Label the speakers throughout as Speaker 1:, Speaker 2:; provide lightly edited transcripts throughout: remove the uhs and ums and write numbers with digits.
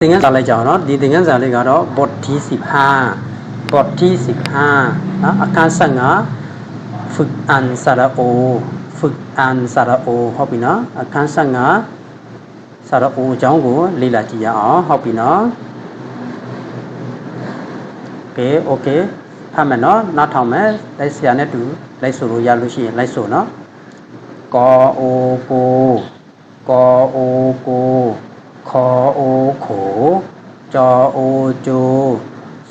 Speaker 1: သင်ခန်းစာလိုက်ကြအောင်နော်ဒီသင်ခန်းစာလေးကတော့ bot ที่15 bot ที่15နော်အခန်း15ฝึกอ่านสระโอฝึกอ่านสระโอဟုတ်ပြီနော်အခန်း15စระโอအကြောင်းကိုလေ့လာကြည့်ရအောင်ဟုတ်ပြီနော်โอเคဖတ်မယ်နော်နောက်ထောင်မယ်လိုက်ဆရာနဲ့တူလိုက်ဆိုလို့ရလို့ရှိရင်လိုက်ဆိုနော်ကောအိုကိုကောအိုကိုခေါ်အိုခိုကြောအိုကျို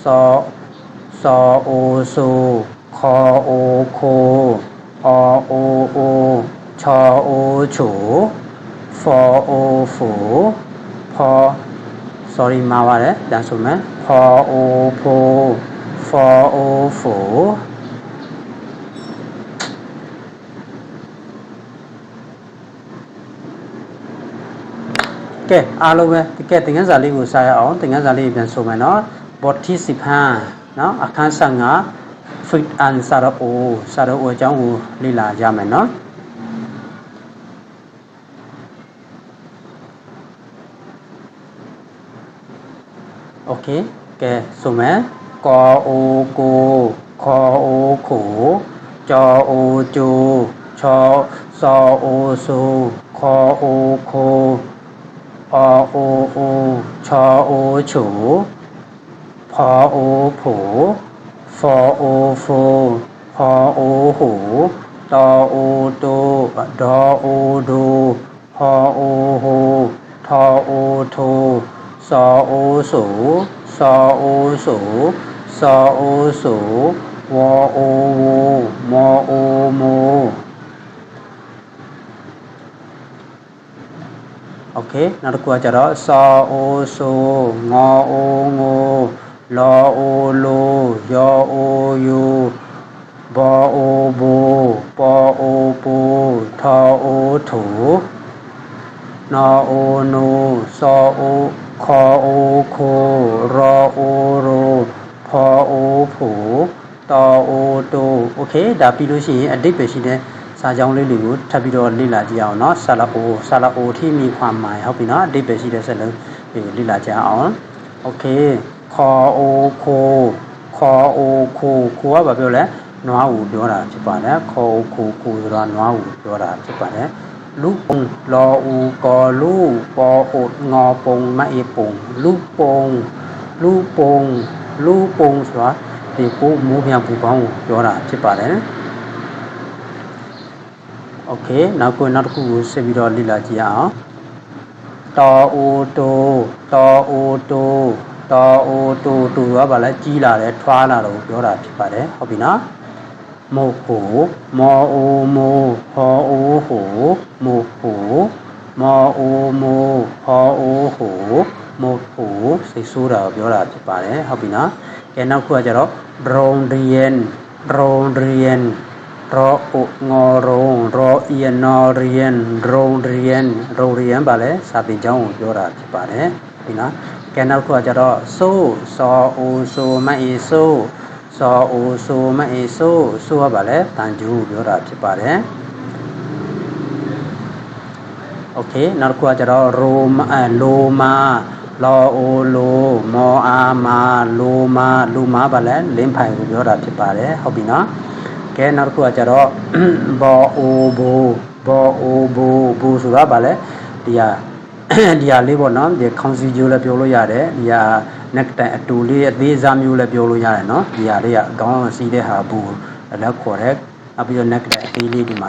Speaker 1: စောအိုဆူခေါ်အိုခိုအော်အိုအိုချောအိုချိုဖောအိုဖိုဖော sorry မှာပါတယ်ပြန်ဆိုမယ်ဖောအိုဖိုဖောအိုဖိုကဲအားလုံးပဲတကယ်သင်ခန်းစာလေးကိုစာရအောင်သင်ခန်းစာလေးပြန်ဆိုမယ်နော် bot ที่15နော်အခန်း15 ฝึกอ่านสระโอအကြောင်းကိုလေ့လာကြမယ်နော်โอเคကဲဆိုမယ်ကောအိုကိုခေါ်အိုခိုကြောအိုကျိုစောအိုဆူခေါ်အိုခိုအော်အိုအိုချောအိုချိုဖောအိုဖိုဖောအိုဖိုဖောအိုဟူတောအိုတိုဒေါအိုဒိုဟောအိုဟူထောအိုထိုစောအိုဆူစောအိုဆူစောအိုဆူဝေါအိုဝူမောအိုမိုโอเคနောက်တစ်ခုကကြတော့စောအိုဆူငေါအိုငိုလောအိုလိုယောအိုယူဘောအိုဘူပေါ်အိုပူထောအိုထူနော်အိုနူစောအိုခေါ်အိုခိုရောအိုရိုဖောအိုဖူတောအိုတူโอเคဒါပြီးလို့ရှိရင်အဓိပ္ပာယ်ရှိတဲ့စာကြောင်းလေးတွေကိုထပ်ပြီးတော့လေ့လာကြည့်အောင်เนาะဆလာအိုที่มีความหมายဟုတ်ပြီเนาะအဓိပ္ပာယ်ရှိတဲ့စကားလုံးတွေကိုလေ့လာကြအောင်โอเคခေါ်အိုခိုကဘာပြောလဲနွားဦးပြောတာဖြစ်ပါတယ်ခေါ်အိုခိုဆိုတာနွားဦးပြောတာဖြစ်ပါတယ်လူပုံလောဦးကောလူပေါ်အိုငေါပုံမအေပုံလူပုံဆိုတာဒီကိုမိုးပြန်ပူပေါင်းကိုပြောတာဖြစ်ပါတယ်โอเคနောက်တစ်ခုကိုဆက်ပြီးတော့လေ့လာကြည့်အောင်တောအိုတိုကဘာလဲကြီးလာတယ်ထွားလာတော့ပြောတာဖြစ်ပါတယ်ဟုတ်ပြီနော်မို့ဟိုမောအိုမိုဟောအိုဟိုမို့ဟိုမောအိုမိုဟောအိုဟိုမို့ဟိုစိတ်ဆိုးတာကိုပြောတာဖြစ်ပါတယ်ဟုတ်ပြီနော်ကဲနောက်ခုကကြတော့โรงเรียนรออุงอโรงรอเอียนนอเรียนโรงเรียนပါလဲစာသင်ကျောင်းကိုပြောတာဖြစ်ပါတယ်ဒီနော်ကဲနောက်ခုကကြတော့ဆိုစောအိုဆိုမအေဆိုစောအိုဆိုမအေဆိုကပါလဲတန်ကျူပြောတာဖြစ်ပါတယ်โอเคနောက်ခုကကြတော့လိုမာလောအိုလိုမောအာမာလိုမာပါလဲလင်းဖိုင်ကိုပြောတာဖြစ်ပါတယ်ဟုတ်ပြီနော်ကဲနောက်တစ်ခုကကြတော့ဘောအိုဘူဆိုတာဗာလဲဒီဟာလေးပေါ့နော်ဒီခေါင်းစည်းကျိုးလည်းပြောလို့ရတယ်ဒီဟာနက်တိုင်အတူလေးအသေးစားမျိုးလည်းပြောလို့ရတယ်နော်ဒီဟာလေးကခေါင်းစီးတဲ့ဟာဘူလည်းခေါ်တယ်နောက်ပြီးတော့နက်တိုင်အသေးလေးဒီမှာ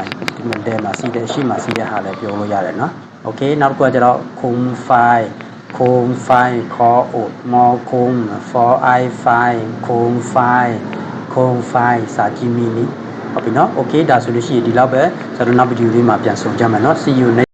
Speaker 1: စီးတဲ့အရှိမှစီးတဲ့ဟာလည်းပြောလို့ရတယ်နော်โอเคနောက်တစ်ခုကကြတော့ခုံဖိုင်ခေါ်အိုမောခုံဖောအိုင်ဖိုင်ခုံဖိုင်စာကြည့်မီနီဟုတ်ပြီနော်โอเคဒါဆိုလို့ရှိရင်ဒီလောက်ပဲကျွန်တော်နောက်ဗီဒီယိုလေးမှာပြန်ဆုံကြမယ်နော် see you next